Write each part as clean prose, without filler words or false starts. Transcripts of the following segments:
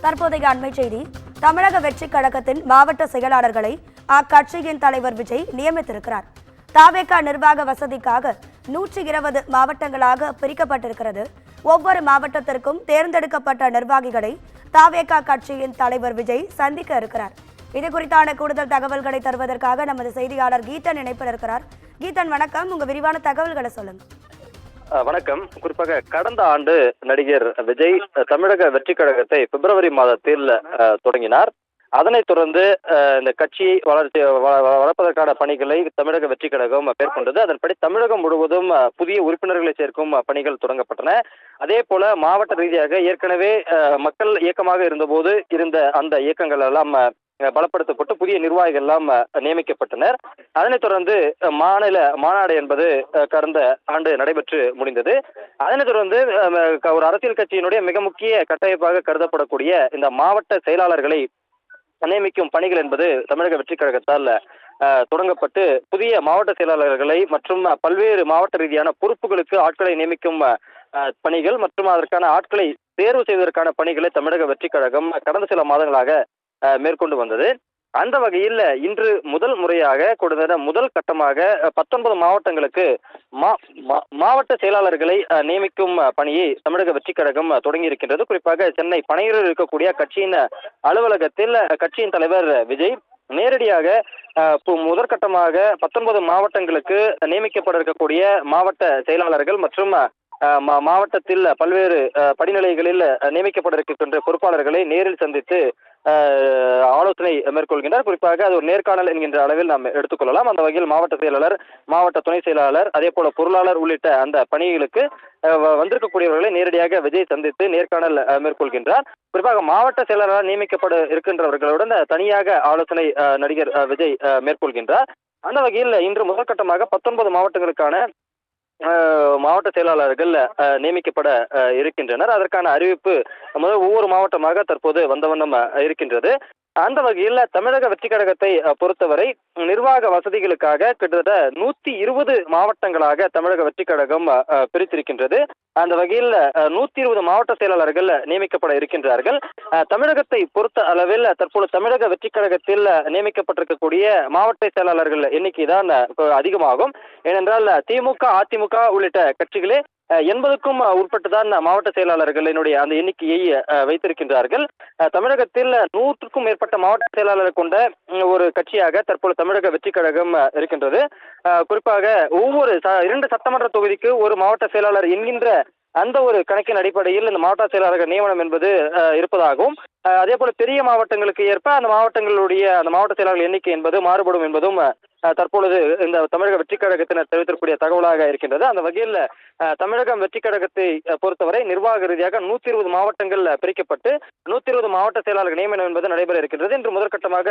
தற்போதைய அண்மை செய்தி. தமிழக வெற்றி கழகத்தின் மாவட்ட செயலாளர்களை அக்கட்சியின் தலைவர் விஜய் நியமித்திருக்கிறார். தாவேகா நிர்வாக வசதிக்காக 120 மாவட்டங்களாக பிரிக்கப்பட்டிருக்கிறது. ஒவ்வொரு மாவட்டத்திற்கும் தேர்ந்தெடுக்கப்பட்ட நிர்வாகிகளை தாவேகா கட்சியின் தலைவர் விஜய் சந்திக்க இருக்கிறார். இது குறித்தான கூடுதல் தகவல்களை தருவதற்காக நமது செய்தியாளர் கீதன் இணைப்பில் இருக்கிறார். கீதன், வணக்கம். உங்க விரிவான தகவல்களை சொல்லுங்க. வணக்கம். குறிப்பாக கடந்த ஆண்டு நடிகர் விஜய் தமிழக வெற்றி கழகத்தை பிப்ரவரி மாதத்தில் தொடங்கினார். அதனைத் தொடர்ந்து இந்த கட்சியை வளர்ப்பதற்கான பணிகளை தமிழக வெற்றி கழகம் மேற்கொண்டது. அதன்படி தமிழகம் முழுவதும் புதிய உறுப்பினர்களை சேர்க்கும் பணிகள் தொடங்கப்பட்டன. அதே போல மாவட்ட ரீதியாக ஏற்கனவே மக்கள் இயக்கமாக இருந்தபோது இருந்த அந்த இயக்கங்கள் எல்லாம் பலப்படுத்தப்பட்டு புதிய நிர்வாகிகள் எல்லாம் நியமிக்கப்பட்டனர். அதனைத் தொடர்ந்து மாநில மாநாடு என்பது கடந்த ஆண்டு நடைபெற்று முடிந்தது. அதனைத் தொடர்ந்து ஒரு அரசியல் கட்சியினுடைய மிக முக்கிய கட்டமைப்பாக கருதப்படக்கூடிய இந்த மாவட்ட செயலாளர்களை நியமிக்கும் பணிகள் என்பது தமிழக வெற்றி கழகத்தால் தொடங்கப்பட்டு புதிய மாவட்ட செயலாளர்களை மற்றும் பல்வேறு மாவட்ட ரீதியான பொறுப்புகளுக்கு ஆட்களை நியமிக்கும் பணிகள் மற்றும் அதற்கான ஆட்களை தேர்வு செய்வதற்கான பணிகளை தமிழக வெற்றி கழகம் கடந்த சில மாதங்களாக மேற்கொண்டு வந்தது. அந்த வகையில் இன்று முதல் முறையாக கொடுத்த முதல் கட்டமாக 19 மாவட்டங்களுக்கு மாவட்ட செயலாளர்களை நியமிக்கும் பணியை தமிழக வெற்றி கழகம் தொடங்கி இருக்கின்றது. குறிப்பாக சென்னை பனையூரில் இருக்கக்கூடிய கட்சியின் அலுவலகத்தில் கட்சியின் தலைவர் விஜய் நேரடியாக முதற்கட்டமாக 19 மாவட்டங்களுக்கு நியமிக்கப்பட இருக்கக்கூடிய மாவட்ட செயலாளர்கள் மற்றும் மாவட்டத்தில் பல்வேறு படிநிலைகளில் நியமிக்கப்பட இருக்கின்ற பொறுப்பாளர்களை நேரில் சந்தித்து ஆலோசனை மேற்கொள்கின்றார். குறிப்பாக அது ஒரு நேர்காணல் என்கின்ற அளவில் நாம் எடுத்துக்கொள்ளலாம். அந்த வகையில் மாவட்ட செயலாளர், மாவட்ட துணை செயலாளர், அதே போல பொருளாளர் உள்ளிட்ட அந்த பணிகளுக்கு வந்திருக்கக்கூடியவர்களை நேரடியாக விஜய் சந்தித்து நேர்காணல் மேற்கொள்கின்றார். குறிப்பாக மாவட்ட செயலாளராக நியமிக்கப்பட இருக்கின்றவர்களுடன் தனியாக ஆலோசனை நடிகர் விஜய் மேற்கொள்கின்றார். அந்த வகையில் இன்று முதற்கட்டமாக 19 மாவட்டங்களுக்கான மாவட்ட செயலாளர்கள் நியமிக்கப்பட இருக்கின்றனர். அதற்கான அறிவிப்பு ஒவ்வொரு மாவட்டமாக தற்போது வந்த வண்ணம் இருக்கின்றது. அந்த வகையில் தமிழக வெற்றி கழகத்தை பொறுத்தவரை நிர்வாக வசதிகளுக்காக கிட்டத்தட்ட 120 மாவட்டங்களாக தமிழக வெற்றி கழகம் பிரித்திருக்கின்றது. அந்த வகையில் 120 மாவட்ட செயலாளர்கள் நியமிக்கப்பட இருக்கின்றார்கள். தமிழகத்தை பொறுத்த அளவில் தற்போது தமிழக வெற்றி கழகத்தில் நியமிக்கப்பட்டிருக்கக்கூடிய மாவட்ட செயலாளர்கள் எண்ணிக்கை தான் அதிகமாகும். ஏனென்றால் திமுக, அதிமுக உள்ளிட்ட கட்சிகளே 80க்கும் உட்பட்டுதான் மாவட்ட செயலாளர்களினுடைய அந்த எண்ணிக்கையை வைத்திருக்கின்றார்கள். தமிழகத்தில் 100க்கும் மேற்பட்ட மாவட்ட செயலாளர் கொண்ட ஒரு கட்சியாக தற்போது தமிழக வெற்றி கழகம் இருக்கின்றது. குறிப்பாக ஒவ்வொரு 2 சட்டமன்ற தொகுதிக்கு ஒரு மாவட்ட செயலாளர் என்கின்ற அந்த ஒரு கணக்கின் அடிப்படையில் இந்த மாவட்ட செயலாளர்கள் நியமனம் என்பது இருப்பதாகவும், அதே போல பெரிய மாவட்டங்களுக்கு ஏற்ப அந்த மாவட்டங்களுடைய அந்த மாவட்ட செயலாளர்கள் எண்ணிக்கை என்பது மாறுபடும் என்பதும் தற்பொழுது இந்த தமிழக வெற்றி கழகத்தினர் தெரிவித்திருக்கக்கூடிய தகவலாக இருக்கின்றது. அந்த வகையில் தமிழகம் வெற்றி கழகத்தை பொறுத்தவரை நிர்வாக ரீதியாக 120 மாவட்டங்கள் பிரிக்கப்பட்டு 120 மாவட்ட செயலாளர்கள் நியமனம் என்பது நடைபெற இருக்கின்றது. இன்று முதற்கட்டமாக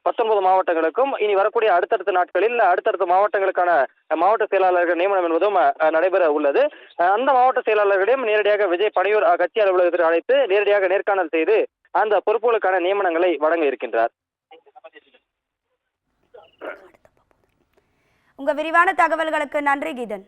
19 மாவட்டங்களுக்கும் இனி வரக்கூடிய அடுத்தடுத்த நாட்களில் அடுத்தடுத்த மாவட்டங்களுக்கான மாவட்ட செயலாளர்கள் நியமனம் என்பதும் நடைபெற உள்ளது. அந்த மாவட்ட செயலாளர்களையும் நேரடியாக விஜய் பனையூர் கட்சி அலுவலகத்தில் அழைத்து நேரடியாக நேர்காணல் செய்து அந்த பொறுப்புகளுக்கான நியமனங்களை வழங்க இருக்கின்றார். உங்க விரிவான தகவல்களுக்கு நன்றி கீதன்.